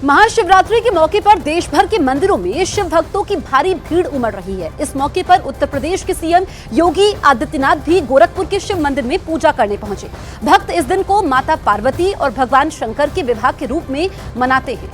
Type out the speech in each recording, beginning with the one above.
महाशिवरात्रि के मौके पर देश भर के मंदिरों में शिव भक्तों की भारी भीड़ उमड़ रही है। इस मौके पर उत्तर प्रदेश के सीएम योगी आदित्यनाथ भी गोरखपुर के शिव मंदिर में पूजा करने पहुंचे। भक्त इस दिन को माता पार्वती और भगवान शंकर के विवाह के रूप में मनाते हैं।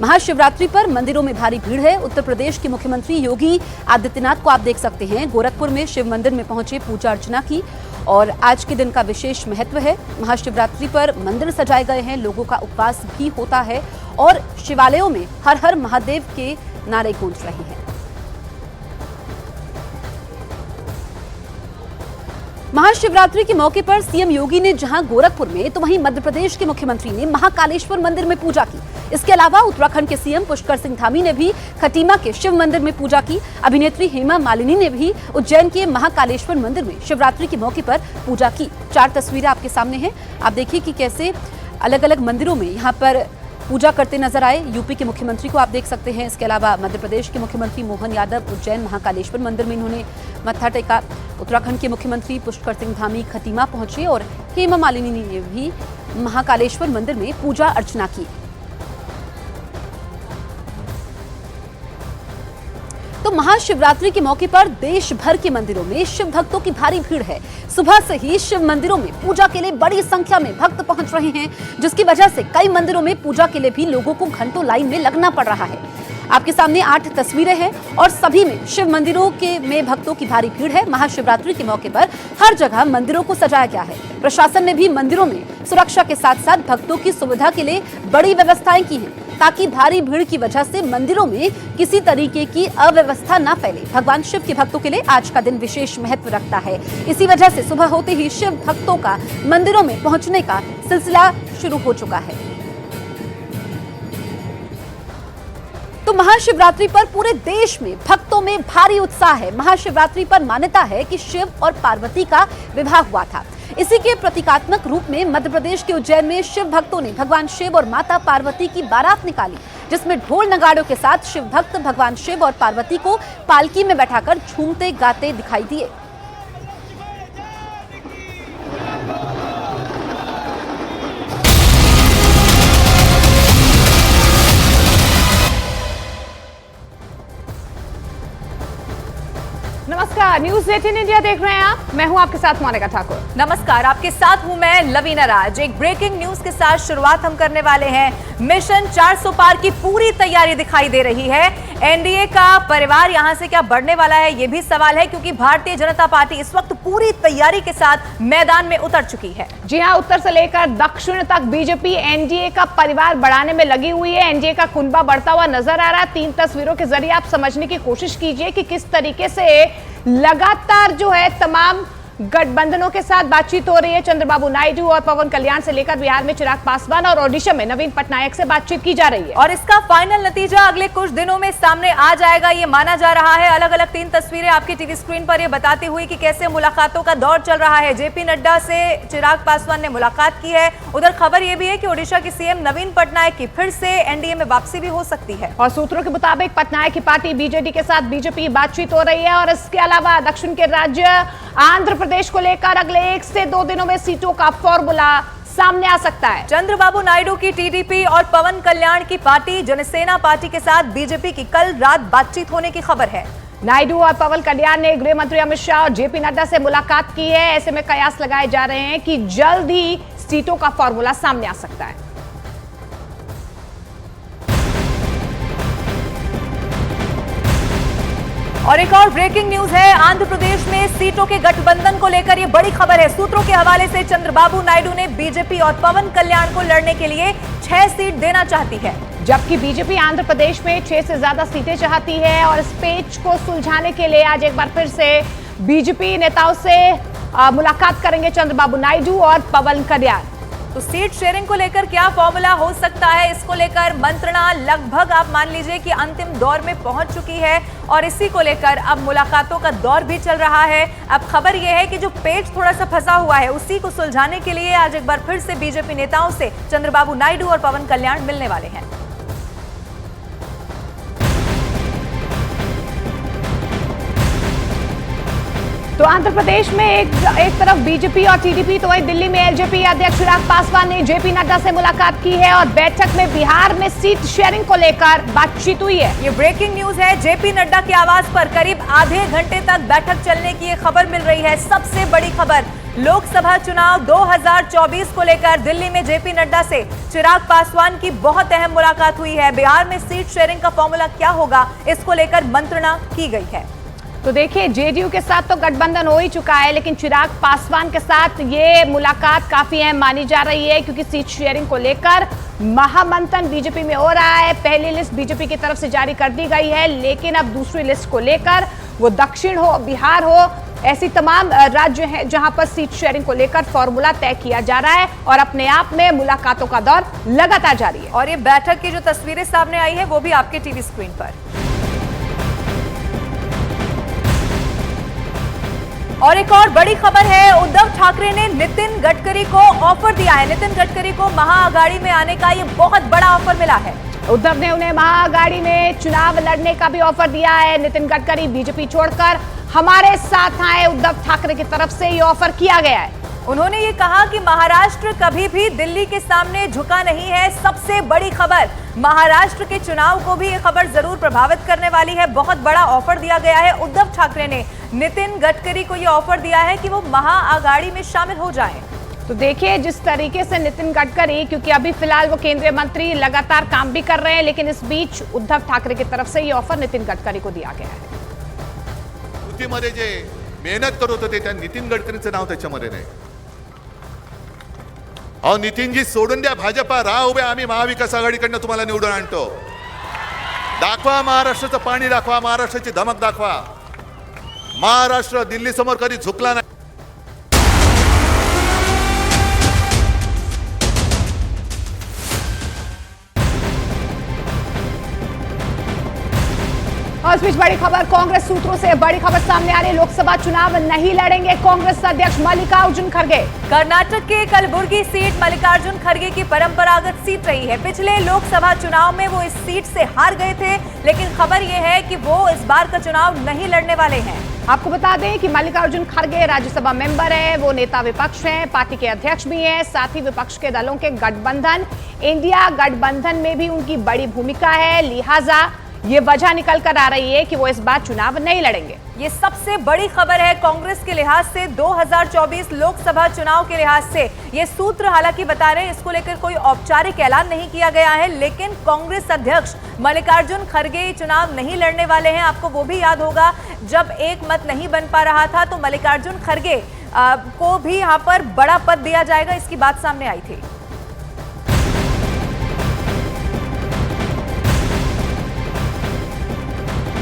महाशिवरात्रि पर मंदिरों में भारी भीड़ है। उत्तर प्रदेश के मुख्यमंत्री योगी आदित्यनाथ को आप देख सकते हैं, गोरखपुर में शिव मंदिर में पहुंचे, पूजा अर्चना की और आज के दिन का विशेष महत्व है। महाशिवरात्रि पर मंदिर सजाए गए हैं, लोगों का उपवास भी होता है और शिवालयों में हर हर महादेव के नारे गूंज रहे हैं। महाशिवरात्रि के मौके पर सीएम योगी ने जहां गोरखपुर में तो वहीं मध्य प्रदेश के मुख्यमंत्री ने महाकालेश्वर मंदिर में पूजा की। इसके अलावा उत्तराखंड के सीएम पुष्कर सिंह धामी ने भी खटीमा के शिव मंदिर में पूजा की। अभिनेत्री हेमा मालिनी ने भी उज्जैन के महाकालेश्वर मंदिर में शिवरात्रि के मौके पर पूजा की। 4 तस्वीरें आपके सामने हैं, आप देखिए कि कैसे अलग अलग मंदिरों में यहाँ पर पूजा करते नजर आए। यूपी के मुख्यमंत्री को आप देख सकते हैं। इसके अलावा मध्य प्रदेश के मुख्यमंत्री मोहन यादव उज्जैन महाकालेश्वर मंदिर में इन्होंने मत्था टेका। उत्तराखंड के मुख्यमंत्री पुष्कर सिंह धामी खटीमा पहुंचे और हेमा मालिनी ने भी महाकालेश्वर मंदिर में पूजा अर्चना की। तो महाशिवरात्रि के मौके पर देश भर के मंदिरों में शिव भक्तों की भारी भीड़ है। सुबह से ही शिव मंदिरों में पूजा के लिए बड़ी संख्या में भक्त पहुंच रहे हैं, जिसकी वजह से कई मंदिरों में पूजा के लिए भी लोगों को घंटों लाइन में लगना पड़ रहा है। आपके सामने 8 तस्वीरें हैं और सभी में शिव मंदिरों में भक्तों की भारी भीड़ है। महाशिवरात्रि के मौके पर हर जगह मंदिरों को सजाया गया है। प्रशासन ने भी मंदिरों में सुरक्षा के साथ साथ भक्तों की सुविधा के लिए बड़ी व्यवस्थाएं की हैं, ताकि भारी भीड़ की वजह से मंदिरों में किसी तरीके की अव्यवस्था न फैले। भगवान शिव के भक्तों के लिए आज का दिन विशेष महत्व रखता है। इसी वजह से सुबह होते ही शिव भक्तों का मंदिरों में पहुंचने का सिलसिला शुरू हो चुका है। तो महाशिवरात्रि पर पूरे देश में भक्तों में भारी उत्साह है। महाशिवरात्रि पर मान्यता है कि शिव और पार्वती का विवाह हुआ था। इसी के प्रतीकात्मक रूप में मध्य प्रदेश के उज्जैन में शिव भक्तों ने भगवान शिव और माता पार्वती की बारात निकाली, जिसमें ढोल नगाड़ों के साथ शिव भक्त भगवान शिव और पार्वती को पालकी में बैठाकर झूमते गाते दिखाई दिए। नमस्कार, न्यूज़ 18 इंडिया देख रहे हैं आप। मैं हूं आपके साथ मोनिका ठाकुर। नमस्कार, आपके साथ हूं मैं लवीना राज। एक ब्रेकिंग न्यूज के साथ शुरुआत हम करने वाले हैं। मिशन 400 पार की पूरी तैयारी दिखाई दे रही है। एनडीए का परिवार यहां से क्या बढ़ने वाला है, यह भी सवाल है, क्योंकि भारतीय जनता पार्टी इस वक्त पूरी तैयारी के साथ मैदान में उतर चुकी है। जी हां, उत्तर से लेकर दक्षिण तक बीजेपी एनडीए का परिवार बढ़ाने में लगी हुई है। एनडीए का कुनबा बढ़ता हुआ नजर आ रहा है। 3 तस्वीरों के जरिए आप समझने की कोशिश कीजिए कि किस तरीके से लगातार जो है तमाम गठबंधनों के साथ बातचीत हो रही है। चंद्रबाबू नायडू और पवन कल्याण से लेकर बिहार में चिराग पासवान और ओडिशा में नवीन पटनायक से बातचीत की जा रही है और इसका फाइनल नतीजा अगले कुछ दिनों में सामने आ जाएगा, ये माना जा रहा है। अलग अलग 3 तस्वीरें आपकी टीवी स्क्रीन पर ये बताती हुई कि कैसे मुलाकातों का दौर चल रहा है। जेपी नड्डा से चिराग पासवान ने मुलाकात की है। उधर खबर यह भी है कि ओडिशा के सीएम नवीन पटनायक की फिर से एनडीए में वापसी भी हो सकती है और सूत्रों के मुताबिक पटनायक की पार्टी बीजेडी के साथ बीजेपी बातचीत हो रही है। और इसके अलावा दक्षिण के राज्य आंध्र प्रदेश को लेकर अगले 1 से 2 दिनों में सीटों का फॉर्मूला सामने आ सकता है। चंद्रबाबू नायडू की टीडीपी और पवन कल्याण की पार्टी जनसेना पार्टी के साथ बीजेपी की कल रात बातचीत होने की खबर है। नायडू और पवन कल्याण ने गृह मंत्री अमित शाह और जेपी नड्डा से मुलाकात की है। ऐसे में कयास लगाए जा रहे हैं कि जल्द ही सीटों का फॉर्मूला सामने आ सकता है। और एक और ब्रेकिंग न्यूज है। आंध्र प्रदेश में सीटों के गठबंधन को लेकर यह बड़ी खबर है। सूत्रों के हवाले से चंद्रबाबू नायडू ने बीजेपी और पवन कल्याण को लड़ने के लिए 6 सीट देना चाहती है, जबकि बीजेपी आंध्र प्रदेश में 6 से ज्यादा सीटें चाहती है। और इस पेच को सुलझाने के लिए आज एक बार फिर से बीजेपी नेताओं से मुलाकात करेंगे चंद्रबाबू नायडू और पवन कल्याण। तो सीट शेयरिंग को लेकर क्या फॉर्मूला हो सकता है, इसको लेकर मंत्रणा लगभग आप मान लीजिए कि अंतिम दौर में पहुंच चुकी है और इसी को लेकर अब मुलाकातों का दौर भी चल रहा है। अब खबर यह है कि जो पेच थोड़ा सा फंसा हुआ है उसी को सुलझाने के लिए आज एक बार फिर से बीजेपी नेताओं से चंद्रबाबू नायडू और पवन कल्याण मिलने वाले हैं। तो आंध्र प्रदेश में एक तरफ बीजेपी और टीडीपी, तो वहीं दिल्ली में एलजेपी अध्यक्ष चिराग पासवान ने जेपी नड्डा से मुलाकात की है और बैठक में बिहार में सीट शेयरिंग को लेकर बातचीत हुई है। ये ब्रेकिंग न्यूज है। जेपी नड्डा के आवास पर करीब आधे घंटे तक बैठक चलने की खबर मिल रही है। सबसे बड़ी खबर, लोकसभा चुनाव 2024 को लेकर दिल्ली में जेपी नड्डा से चिराग पासवान की बहुत अहम मुलाकात हुई है। बिहार में सीट शेयरिंग का फॉर्मूला क्या होगा, इसको लेकर मंत्रणा की गई है। तो देखिए, जेडीयू के साथ तो गठबंधन हो ही चुका है, लेकिन चिराग पासवान के साथ ये मुलाकात काफी अहम मानी जा रही है, क्योंकि सीट शेयरिंग को लेकर महामंथन बीजेपी में हो रहा है। पहली लिस्ट बीजेपी की तरफ से जारी कर दी गई है, लेकिन अब दूसरी लिस्ट को लेकर वो दक्षिण हो, बिहार हो, ऐसी तमाम राज्य हैं जहां पर सीट शेयरिंग को लेकर फॉर्मूला तय किया जा रहा है और अपने आप में मुलाकातों का दौर लगातार जारी है। और ये बैठक की जो तस्वीरें सामने आई है वो भी आपके टीवी स्क्रीन पर। और एक और बड़ी खबर है, उद्धव ठाकरे ने नितिन गडकरी को ऑफर दिया है। नितिन गडकरी को महाअघाड़ी में आने का ये बहुत बड़ा ऑफर मिला है। उद्धव ने उन्हें महाअघाड़ी में चुनाव लड़ने का भी ऑफर दिया है। नितिन गडकरी बीजेपी छोड़कर हमारे साथ आए, उद्धव ठाकरे की तरफ से ये ऑफर किया गया है। उन्होंने ये कहा कि महाराष्ट्र कभी भी दिल्ली के सामने झुका नहीं है। सबसे बड़ी खबर, महाराष्ट्र के चुनाव को भी ये खबर जरूर प्रभावित करने वाली है। बहुत बड़ा ऑफर दिया गया है। उद्धव ठाकरे ने नितिन गडकरी को ये ऑफर दिया है कि वो महाअघाड़ी में शामिल हो जाएं। तो देखिए, जिस तरीके से नितिन गडकरी, क्योंकि अभी फिलहाल वो केंद्रीय मंत्री लगातार काम भी कर रहे हैं, लेकिन इस बीच उद्धव ठाकरे की तरफ से ये ऑफर नितिन गडकरी को दिया गया है। युतीमध्ये जे मेहनत करत होते त्या नितीन गडकरींचं नाव त्याच्यामध्ये नाही। अहो नितीनजी सोडून द्या भाजपा, राहा उभे, आम्ही महाविकास आघाडीकडनं तुम्हाला निवडून आणतो। दाखवा महाराष्ट्राचं पाणी, दाखवा महाराष्ट्राची धमक, दाखवा महाराष्ट्र दिल्ली समोर कधी झुकला नाही। और इस बीच बड़ी खबर, कांग्रेस सूत्रों से बड़ी खबर सामने आ रही है। लोकसभा चुनाव नहीं लड़ेंगे कांग्रेस अध्यक्ष मल्लिकार्जुन खड़गे। कर्नाटक के कलबुर्गी सीट मल्लिकार्जुन खड़गे की परंपरागत सीट रही है। पिछले लोकसभा चुनाव में वो इस सीट से हार गए थे, लेकिन खबर यह है कि वो इस बार का चुनाव नहीं लड़ने वाले हैं। आपको बता दें कि मल्लिकार्जुन खड़गे राज्यसभा मेंबर है, वो नेता विपक्ष हैं, पार्टी के अध्यक्ष भी हैं, साथ ही विपक्ष के दलों के गठबंधन इंडिया गठबंधन में भी उनकी बड़ी भूमिका है। लिहाजा ये वजह निकल कर आ रही है कि वो इस बार चुनाव नहीं लड़ेंगे। ये सबसे बड़ी खबर है कांग्रेस के लिहाज से, 2024 लोकसभा चुनाव के लिहाज से। ये सूत्र हालांकि बता रहे हैं इसको लेकर कोई औपचारिक ऐलान नहीं किया गया है, लेकिन कांग्रेस अध्यक्ष मल्लिकार्जुन खड़गे चुनाव नहीं लड़ने वाले हैं। आपको वो भी याद होगा, जब एक मत नहीं बन पा रहा था तो मल्लिकार्जुन खड़गे को भी यहाँ पर बड़ा पद दिया जाएगा, इसकी बात सामने आई थी।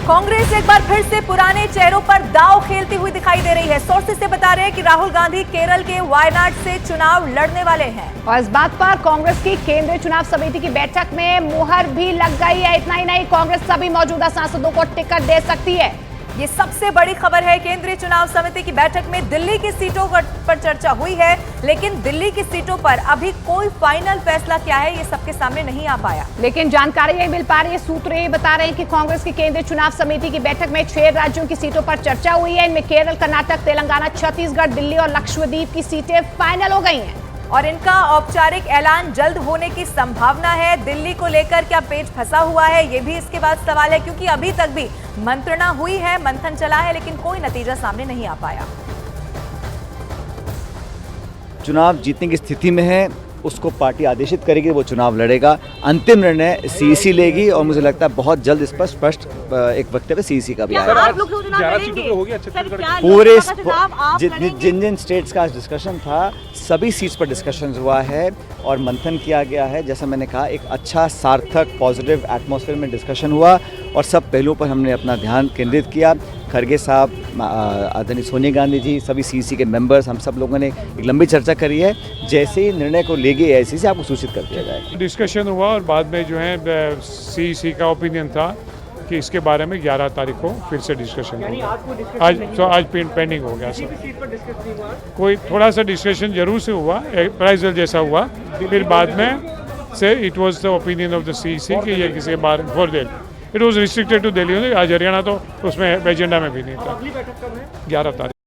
कांग्रेस एक बार फिर से पुराने चेहरों पर दांव खेलती हुई दिखाई दे रही है। सोर्सेस से बता रहे हैं कि राहुल गांधी केरल के वायनाड से चुनाव लड़ने वाले हैं। और इस बात पर कांग्रेस की केंद्रीय चुनाव समिति की बैठक में मुहर भी लग गई है। इतना ही नहीं, कांग्रेस सभी मौजूदा सांसदों को टिकट दे सकती है। ये सबसे बड़ी खबर है। केंद्रीय चुनाव समिति की बैठक में दिल्ली की सीटों पर चर्चा हुई है, लेकिन दिल्ली की सीटों पर अभी कोई फाइनल फैसला क्या है ये सबके सामने नहीं आ पाया। लेकिन जानकारी ये मिल पा रही है, सूत्र ये बता रहे हैं कि कांग्रेस की केंद्रीय चुनाव समिति की बैठक में 6 राज्यों की सीटों पर चर्चा हुई है। इनमें केरल, कर्नाटक, तेलंगाना, छत्तीसगढ़, दिल्ली और लक्षद्वीप की सीटें फाइनल हो गई हैं और इनका औपचारिक ऐलान जल्द होने की संभावना है। दिल्ली को लेकर क्या पेच फंसा हुआ है, ये भी इसके बाद सवाल है, क्योंकि अभी तक भी मंत्रणा हुई है, मंथन चला है, लेकिन कोई नतीजा सामने नहीं आ पाया। चुनाव जीतने की स्थिति में है, उसको पार्टी आदेशित करेगी, वो चुनाव लड़ेगा। अंतिम निर्णय सीईसी लेगी और मुझे लगता है बहुत जल्द इस पर स्पष्ट एक वक्तव्य सीईसी का भी आएगा। पूरे जिन जिन स्टेट्स का डिस्कशन था, सभी सीट्स पर डिस्कशन हुआ है और मंथन किया गया है। जैसा मैंने कहा, एक अच्छा सार्थक पॉजिटिव एटमॉस्फेयर में डिस्कशन हुआ और सब पहलुओं पर हमने अपना ध्यान केंद्रित किया। खड़गे साहब, आदरणीय सोनिया गांधी जी, सभी सीईसी के मेंबर्स, हम सब लोगों ने एक लंबी चर्चा करी है। जैसे ही निर्णय को लेगी एआईसीसी, आपको सूचित कर दिया जाएगा। डिस्कशन हुआ और बाद में जो है सीईसी का ओपिनियन था कि इसके बारे में 11 तारीख को फिर से डिस्कशन होगा। आज पेंडिंग हो गया सर। कोई थोड़ा सा डिस्कशन जरूर से हुआ, अप्राइजल जैसा हुआ, फिर बाद में से it was the opinion of the CEC कि ये किसी बार for Delhi, it was restricted to Delhi. आज हरियाणा तो उसमें एजेंडा में भी नहीं था। 11 तारीख।